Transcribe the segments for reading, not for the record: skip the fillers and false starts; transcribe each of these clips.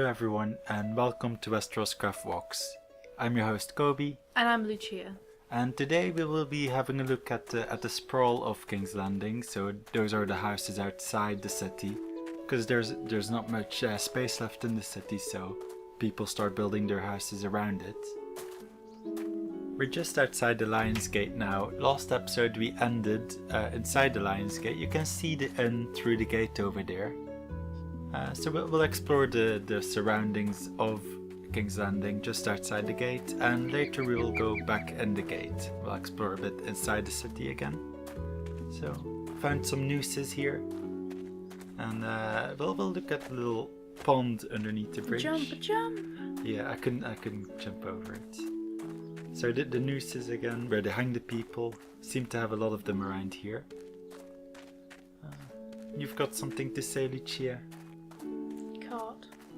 Hello everyone and welcome to WesterosCraft Walks. I'm your host Kobe. And I'm Lucia. And today we will be having a look at the sprawl of King's Landing. So those are the houses outside the city. Because there's not much space left in the city, so people start building their houses around it. We're just outside the Lion's Gate now. Last episode we ended inside the Lion's Gate. You can see the inn through the gate over there. So we'll explore the surroundings of King's Landing just outside the gate, and later we will go back in the gate. We'll explore a bit inside the city again. So found some nooses here, and we'll look at the little pond underneath the bridge. Jump! Yeah, I couldn't jump over it. So the nooses again, where they hang the people. Seem to have a lot of them around here. You've got something to say, Lucia?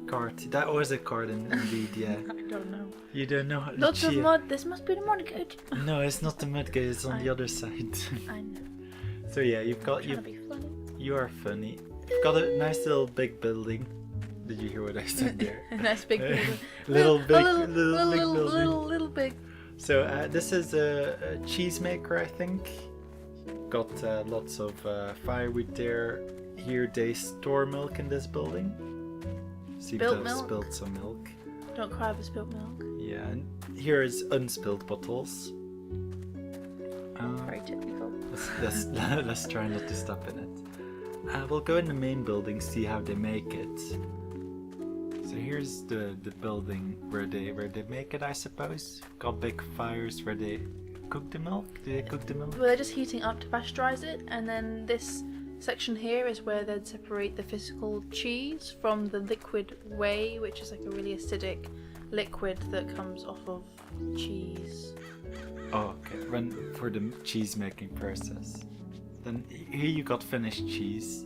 Cart. That was a cart indeed, yeah. I don't know. You don't know, Lots Lucia? of mud. This must be the mud gate. No, it's not the mud gate. It's on the other side. I know. So yeah, you've got I'm trying to be funny. You are funny. You've got a nice little big building. Did you hear what I said there? A nice big building. little big big. So this is a cheesemaker, I think. Got lots of firewood there. Here they store milk in this building. Seem to have spilled some milk. Don't cry over spilt milk. Yeah, and here is unspilled bottles. Very typical. Let's try not to step in it. We'll go in the main building, see how they make it. So here's the building where they make it, I suppose. Got big fires where they cook the milk. Do they cook the milk? Well, they're just heating up to pasteurize it, and then this section here is where they'd separate the physical cheese from the liquid whey, which is like a really acidic liquid that comes off of cheese. Oh, okay. For the cheese making process. Then here you got finished cheese.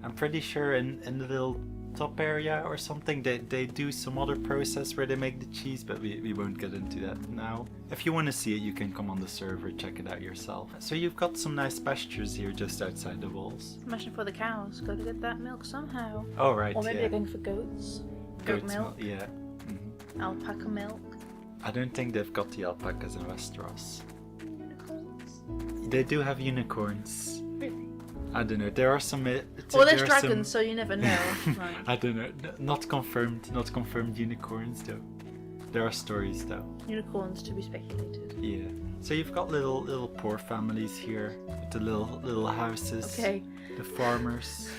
I'm pretty sure in the little top area or something they do some other process where they make the cheese, but we won't get into that now. If you want to see it, you can come on the server, check it out yourself. So you've got some nice pastures here just outside the walls. Imagine for the cows, got to get that milk somehow. Oh right, or maybe yeah. they're going for goats. Goat milk. Yeah. Mm-hmm. Alpaca milk. I don't think they've got the alpacas in Westeros. Unicorns. They do have unicorns. Really? I don't know. There are some. Well, there's dragons, so you never know. Right. I don't know. Not confirmed unicorns though. There are stories though. Unicorns to be speculated. Yeah. So you've got little poor families here with the little houses. Okay. The farmers.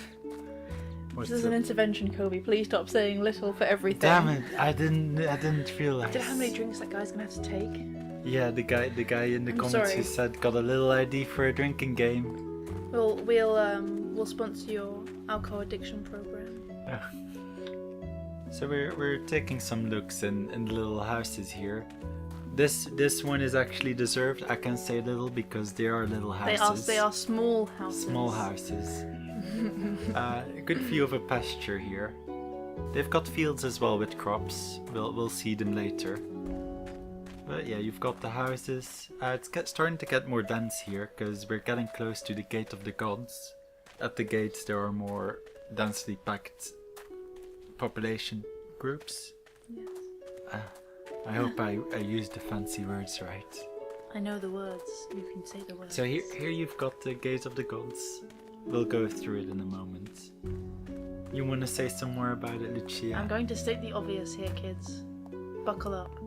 This is an intervention, Kobe. Please stop saying little for everything. Damn it! I didn't realize. Do you know how many drinks that guy's gonna have to take? Yeah, the guy in the comments who said got a little ID for a drinking game. We'll sponsor your alcohol addiction program. So we're taking some looks in the little houses here. This one is actually deserved. I can say little because they are little houses. They are small houses. Small houses. A good view of a pasture here. They've got fields as well with crops. We'll see them later. But yeah, you've got the houses. It's starting to get more dense here because we're getting close to the Gate of the Gods. At the gates there are more densely packed population groups. Yes. I hope I used the fancy words right. I know the words. You can say the words. So here you've got the Gate of the Gods. We'll go through it in a moment. You want to say some more about it, Lucia? I'm going to state the obvious here, kids. Buckle up.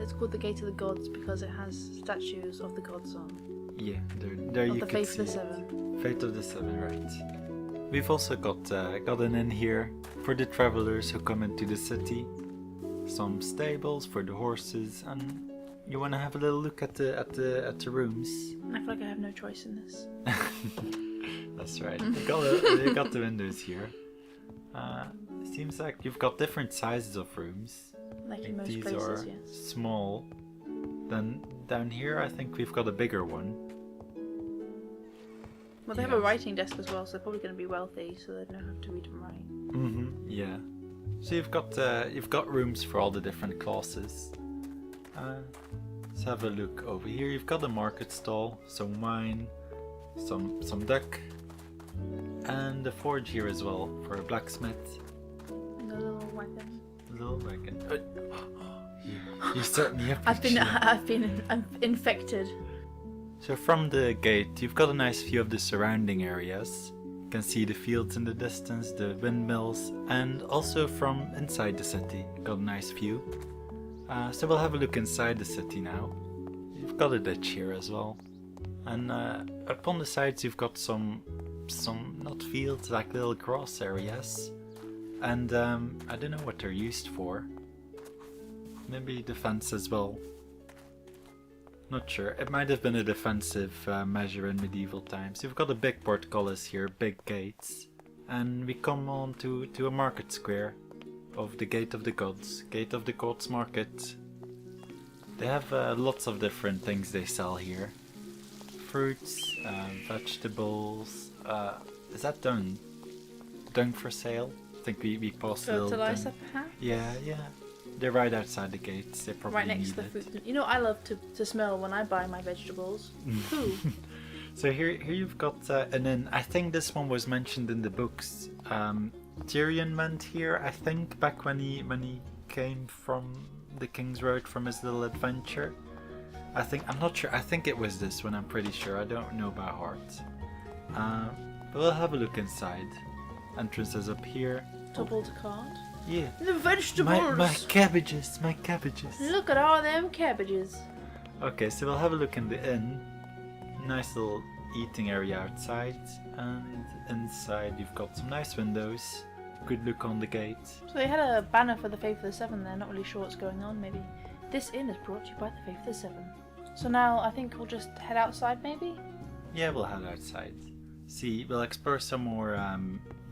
It's called the Gate of the Gods because it has statues of the gods on. Yeah, there you can see the Faith of the Seven. Faith of the Seven, right. We've also got an inn here for the travelers who come into the city. Some stables for the horses, and you want to have a little look at the rooms. I feel like I have no choice in this. That's right. You got the windows here. Seems like you've got different sizes of rooms. Like in most these places, are yes. small. Then down here, I think we've got a bigger one. Well, they have a writing desk as well, so they're probably going to be wealthy, so they don't have to read and write. Mm-hmm. Yeah. So you've got rooms for all the different classes. Let's have a look over here. You've got a market stall, some wine, some duck, and a forge here as well for a blacksmith. And a little wagon. Little wagon. You certainly I've been appreciate. I'm infected. So from the gate, you've got a nice view of the surrounding areas. You can see the fields in the distance, the windmills, and also from inside the city, got a nice view. So we'll have a look inside the city now. You've got a ditch here as well, and up on the sides you've got some not fields, like little grass areas, and I don't know what they're used for. Maybe defense as well. Not sure. It might have been a defensive measure in medieval times. You've got a big portcullis here, big gates, and we come on to a market square of the Gate of the Gods. Gate of the Gods market. They have lots of different things they sell here. Fruits, vegetables. Is that dung? Dung for sale? I think we passed a little Fertilizer, dung. perhaps? Yeah. They're right outside the gates. They probably Right next need to the it. food. You know, I love to smell when I buy my vegetables. Poo. So here you've got an inn. I think this one was mentioned in the books. Tyrion went here, I think, back when he came from the King's Road from his little adventure. I'm not sure. I think it was this one. I'm pretty sure. I don't know by heart. But we'll have a look inside. Entrance is up here. Doubled card. Yeah. The vegetables. My cabbages. Look at all them cabbages. Okay, so we'll have a look in the inn. Nice little eating area outside, and inside you've got some nice windows. Good look on the gate. So they had a banner for the Faith of the Seven there. Not really sure what's going on. Maybe this inn is brought to you by the Faith of the Seven. So now I think we'll just head outside, maybe. Yeah, we'll head outside. See, we'll explore some more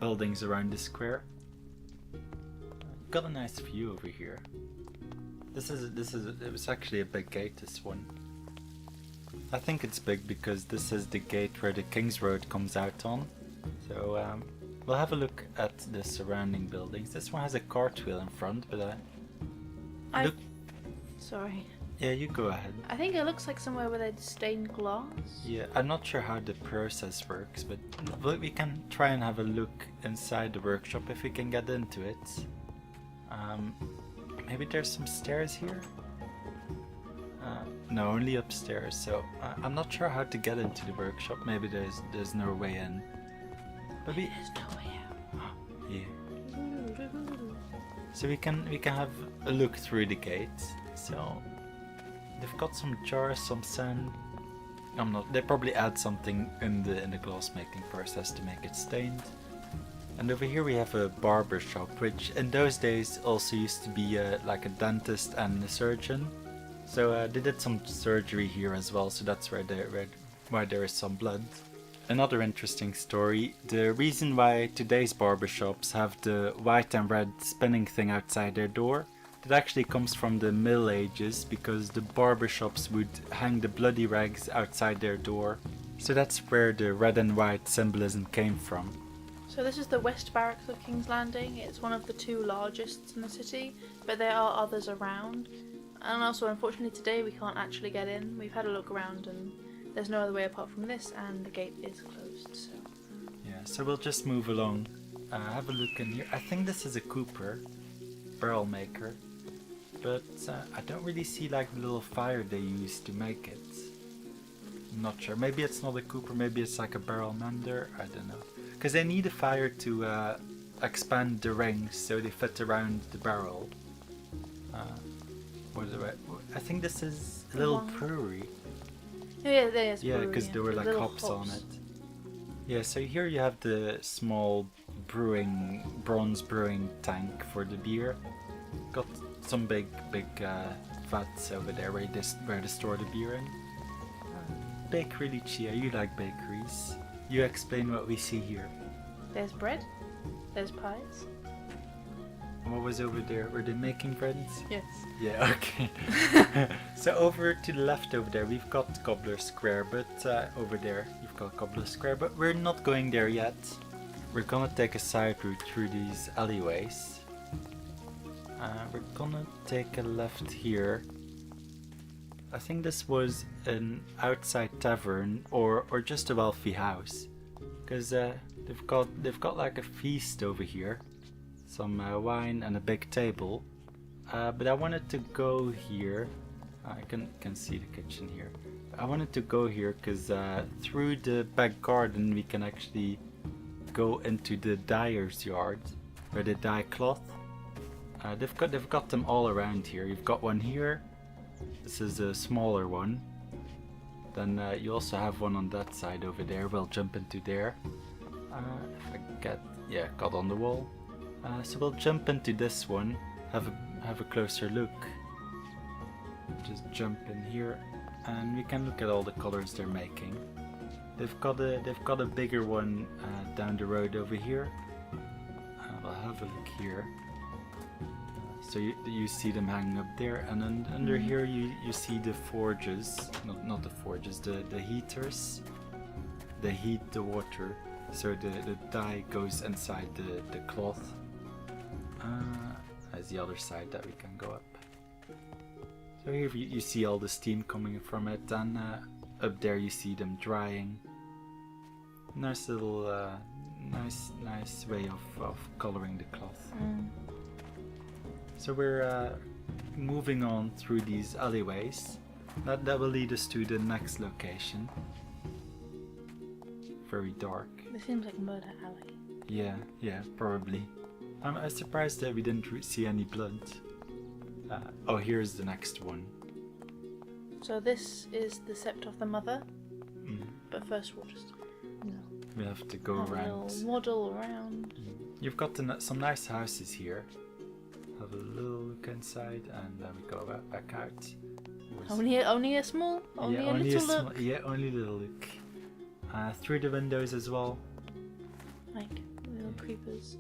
buildings around the square. Got a nice view over here. It was actually a big gate, this one. I think it's big because this is the gate where the King's Road comes out on. So we'll have a look at the surrounding buildings. This one has a cartwheel in front, but look. Sorry. Yeah, you go ahead. I think it looks like somewhere where they'd stained glass. Yeah, I'm not sure how the process works, but we can try and have a look inside the workshop if we can get into it. Maybe there's some stairs here? No, only upstairs, so I'm not sure how to get into the workshop. Maybe there's no way in. But There's no way out. yeah. So we can have a look through the gate. So they've got some jars, some sand. They probably add something in the glass making process to make it stained. And over here we have a barber shop, which in those days also used to be like a dentist and a surgeon. So they did some surgery here as well, so that's why there is some blood. Another interesting story, the reason why today's barbershops have the white and red spinning thing outside their door, it actually comes from the Middle Ages, because the barbershops would hang the bloody rags outside their door. So that's where the red and white symbolism came from. So this is the West Barracks of King's Landing. It's one of the two largest in the city, but there are others around. And also, unfortunately, today we can't actually get in. We've had a look around and there's no other way apart from this, and the gate is closed. So Yeah, so we'll just move along. Have a look in here. I think this is a cooper, barrel maker, but I don't really see like the little fire they use to make it. I'm not sure. Maybe it's not a cooper. Maybe it's like a barrel mender. I don't know. Because they need a fire to expand the rings so they fit around the barrel. I think this is a little brewery. yeah, there's Yeah, brewery, because there were like little hops on it. Yeah, so here you have the small bronze brewing tank for the beer. Got some big vats over there where they store the beer in. Bakery Lucia, you like bakeries. You explain what we see here. There's bread. There's pies. And what was over there? Were they making breads? Yes. Yeah, okay. So over to the left over there we've got Cobbler Square, but over there you've got Cobbler Square, but we're not going there yet. We're gonna take a side route through these alleyways. We're gonna take a left here. I think this was an outside tavern or just a wealthy house, because they've got like a feast over here. some wine and a big table. But I wanted to go here. I can see the kitchen here. I wanted to go here because through the back garden we can actually go into the dyer's yard where they dye cloth. They've got them all around here. You've got one here. This is a smaller one. Then you also have one on that side over there. We'll jump into there. If I got on the wall. So we'll jump into this one. Have a closer look. Just jump in here, and we can look at all the colors they're making. They've got a bigger one down the road over here. We'll have a look here. So you see them hanging up there, and then under here you see the forges, not the forges, the heaters. They heat the water, so the dye goes inside the cloth. As the other side that we can go up. So here you see all the steam coming from it, and up there you see them drying. Nice little, nice way of coloring the cloth. So we're moving on through these alleyways. That will lead us to the next location. Very dark. It seems like a murder alley. Yeah, probably. I'm surprised that we didn't see any blood. Oh, here's the next one. So this is the Sceptre of the Mother. But first we'll just we have to go have around. a little waddle around. You've got some nice houses here. Have a little look inside, and then we go back out. Only a small, only a little look. Only a little look. Through the windows as well. Like little creepers.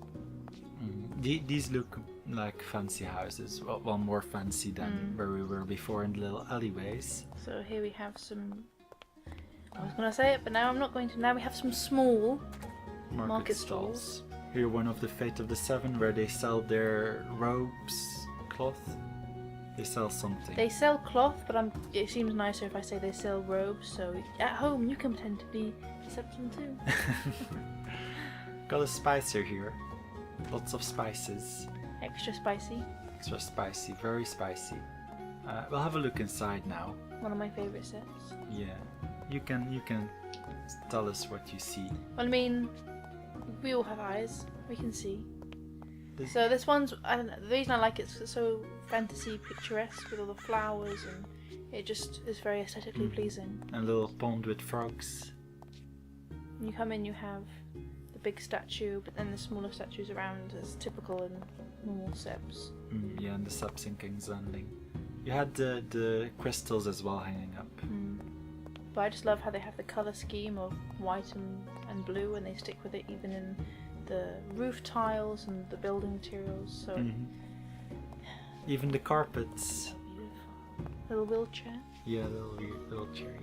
These look like fancy houses. Well, more fancy than where we were before in the little alleyways. So here we have some. I was gonna say it, but now I'm not going to. Now we have some small market stalls. Here, one of the Fate of the Seven, where they sell their robes, cloth. They sell something. They sell cloth, but it seems nicer if I say they sell robes. So at home you can pretend to be Sceptre too. Got a spicer here. Lots of spices. Extra spicy. Extra spicy, very spicy. We'll have a look inside now. One of my favourite sets. Yeah, you can tell us what you see. Well, I mean, we all have eyes. We can see. So this one's, I don't know, the reason I like it's so fantasy picturesque with all the flowers, and it just is very aesthetically pleasing. And a little pond with frogs. When you come in, you have the big statue, but then the smaller statues around, as typical in normal Sceptres. Yeah, and the Sceptres in King's Landing. You had the crystals as well hanging up. But I just love how they have the colour scheme of white and blue, and they stick with it even in the roof tiles and the building materials. So even the carpets. So beautiful. Little wheelchair. Yeah, little chair.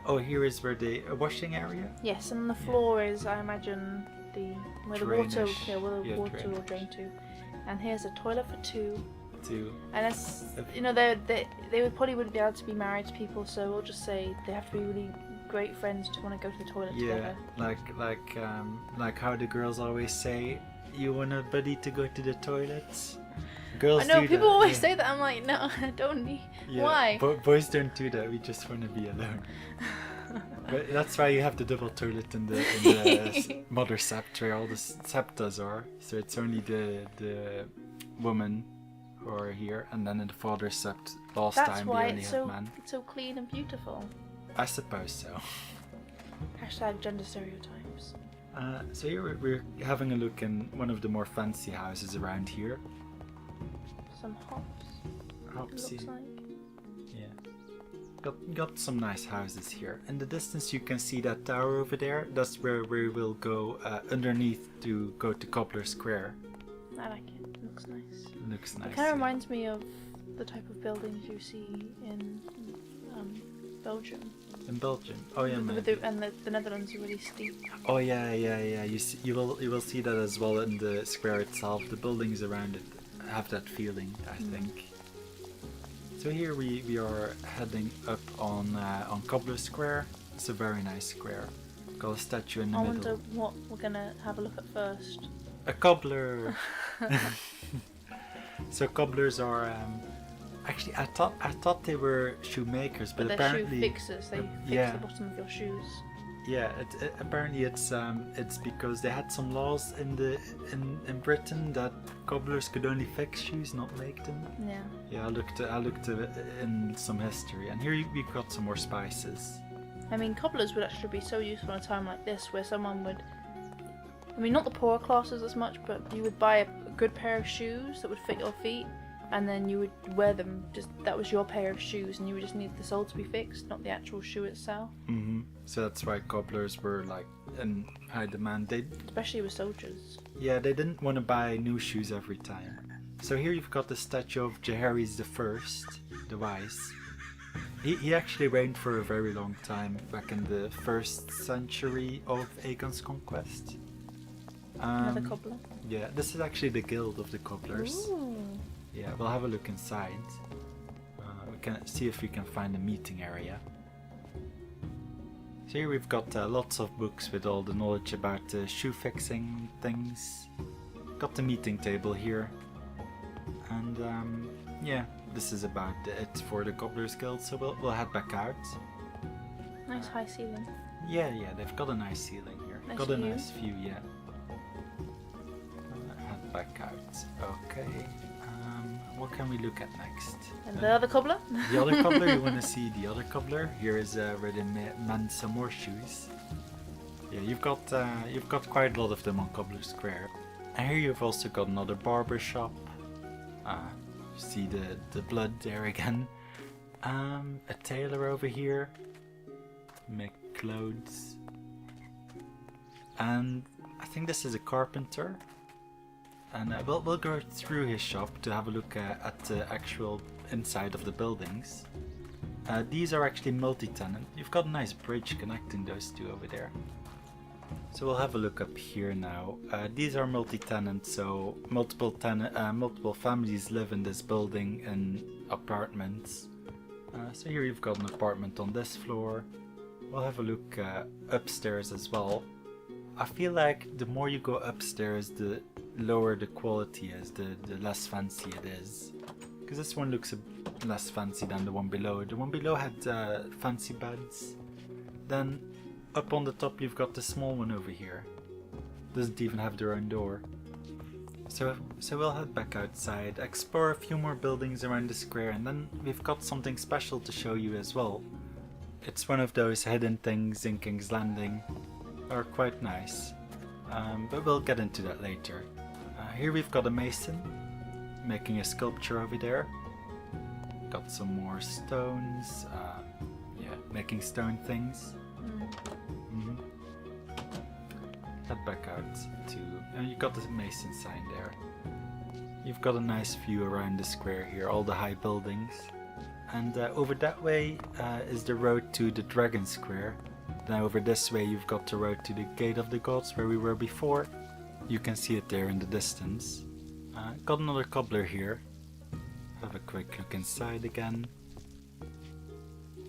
Oh, here is where a washing area. Yes, and the floor is, I imagine, where the water, water will drain to. And here's a toilet for two. And as they wouldn't be able to be married people, so we'll just say they have to be really great friends to want to go to the toilet together. Like how the girls always say, you want a buddy to go to the toilet. Girls I know do people that, always say that. I'm like, no, I don't need. Yeah, why? Boys don't do that. We just want to be alone. But that's why you have the double toilet in the mother Sceptre. All the Sceptres are. So it's only the woman who are here, and then in the father Sceptre last That's time why they only had men. It's so clean and beautiful. I suppose so. # gender stereotypes. So here we're having a look in one of the more fancy houses around here. Some hops. Hopsy. Looks like. Yeah. Got some nice houses here. In the distance you can see that tower over there. That's where we will go underneath to go to Cobbler Square. I like it. It looks nice. Looks nice. It kind of reminds me of the type of buildings you see in Belgium. In Belgium? Oh yeah, man. And the Netherlands are really steep. Oh yeah. You will see that as well in the square itself. The buildings around it have that feeling, I think. So here we are heading up on Cobbler Square. It's a very nice square. Got a statue in the middle. I wonder what we're gonna have a look at first. A cobbler! So cobblers are actually I thought they were shoemakers, but they're apparently shoe fixers. They fix yeah. the bottom of your shoes. Yeah, apparently it's because they had some laws in Britain that cobblers could only fix shoes, not make them. Yeah. Yeah, I looked in some history, and here we've got some more spices. I mean, cobblers would actually be so useful in a time like this, where someone would. I mean, not the poorer classes as much, but you would buy a good pair of shoes that would fit your feet, and then you would wear them. Just that was your pair of shoes, and you would just need the sole to be fixed, not the actual shoe itself. Mm-hmm. So that's why cobblers were like in high demand. Especially with soldiers. Yeah, they didn't want to buy new shoes every time. So here you've got the statue of Jaehaerys the Wise. He actually reigned for a very long time, back in the 1st century of Aegon's conquest. Another cobbler. Yeah, this is actually the guild of the cobblers. Ooh. Yeah, we'll have a look inside. We can see if we can find a meeting area. So here we've got lots of books with all the knowledge about shoe fixing things. Got the meeting table here. And yeah, this is about it for the Cobblers Guild, so we'll head back out. Nice high ceiling. Yeah, they've got a nice ceiling here. Nice got a view. nice view, yeah. Head back out. Okay. What can we look at next? And the other cobbler? The other cobbler, you want to see the other cobbler? Here is where they mend some more shoes. Yeah, you've got quite a lot of them on Cobbler Square. And here you've also got another barber shop. You see the blood there again. A tailor over here. Make clothes. And I think this is a carpenter. And we'll go through his shop to have a look at the actual inside of the buildings. These are actually multi-tenant. You've got a nice bridge connecting those two over there. So we'll have a look up here now. These are multi-tenant, so multiple families live in this building in apartments. So here you've got an apartment on this floor. We'll have a look upstairs as well. I feel like the more you go upstairs, the lower the quality is, the less fancy it is. Because this one looks less fancy than the one below. The one below had fancy beds. Then up on the top you've got the small one over here. Doesn't even have their own door. So we'll head back outside, explore a few more buildings around the square, and then we've got something special to show you as well. It's one of those hidden things in King's Landing. Are quite nice, but we'll get into that later. Here we've got a mason making a sculpture over there. Got some more stones, yeah, making stone things. Mm-hmm. Head back out to, you've got the mason sign there. You've got a nice view around the square here, all the high buildings. And over that way is the road to the Dragon Square. Now over this way you've got the road to the Gate of the Gods where we were before. You can see it there in the distance. Got another cobbler here. Have a quick look inside again.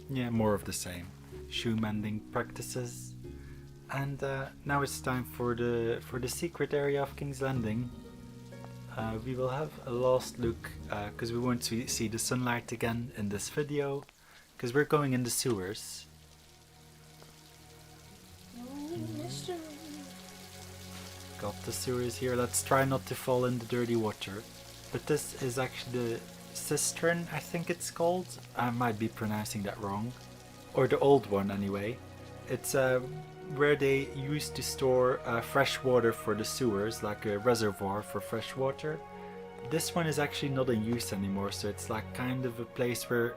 Yeah, more of the same. Shoe mending practices. And now it's time for the secret area of King's Landing. We will have a last look because we won't see the sunlight again in this video because we're going in the sewers. Mystery. Got the sewers here. Let's try not to fall in the dirty water. But this is actually the cistern, I think it's called. I might be pronouncing that wrong. Or the old one anyway. It's where they used to store fresh water for the sewers, like a reservoir for fresh water. This one is actually not in use anymore, so it's like kind of a place where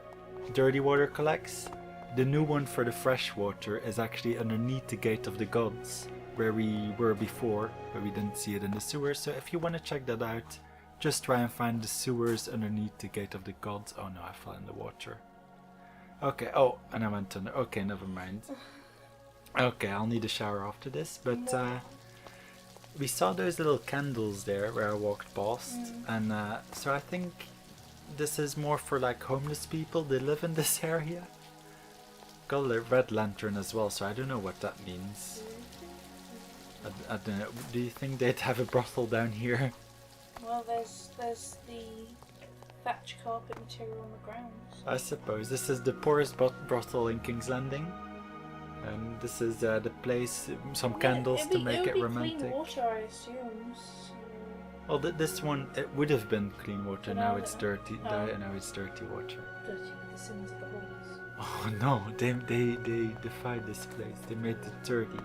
dirty water collects. The new one for the fresh water is actually underneath the Gate of the Gods, where we were before, but we didn't see it in the sewers. So if you want to check that out, just try and find the sewers underneath the Gate of the Gods. Oh no, I fell in the water. Okay, oh, and I went under. Okay, never mind. Okay, I'll need a shower after this, but we saw those little candles there where I walked past, and so I think this is more for like homeless people. They live in this area. Got a red lantern as well, so I don't know what that means. I don't know. Do you think they'd have a brothel down here? Well, there's the thatch carpet material on the ground. So. I suppose this is the poorest brothel in King's Landing. And this is the place, some candles to make it romantic. Clean water, I assume. So... Well, this one, it would have been clean water. Now it's dirty. Oh. Now it's dirty water. Dirty with the sins of the horse. Oh no! They defied this place. They made it dirty.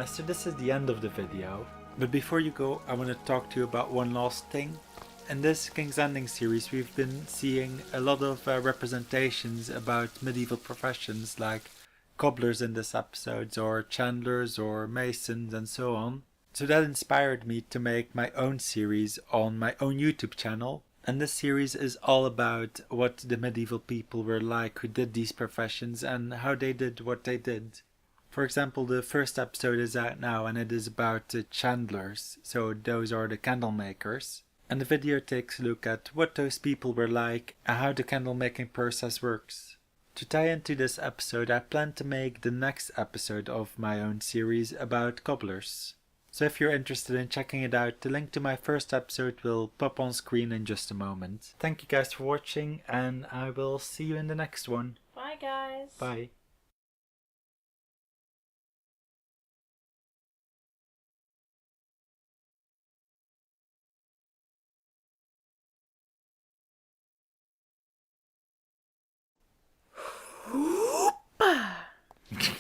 So this is the end of the video. But before you go, I want to talk to you about one last thing. In this King's Landing series, we've been seeing a lot of representations about medieval professions like cobblers in this episode, or chandlers, or masons, and so on. So that inspired me to make my own series on my own YouTube channel. And this series is all about what the medieval people were like who did these professions and how they did what they did. For example, the first episode is out now and it is about the chandlers, so those are the candle makers. And the video takes a look at what those people were like and how the candle making process works. To tie into this episode, I plan to make the next episode of my own series about cobblers. So if you're interested in checking it out, the link to my first episode will pop on screen in just a moment. Thank you guys for watching and I will see you in the next one. Bye guys. Bye.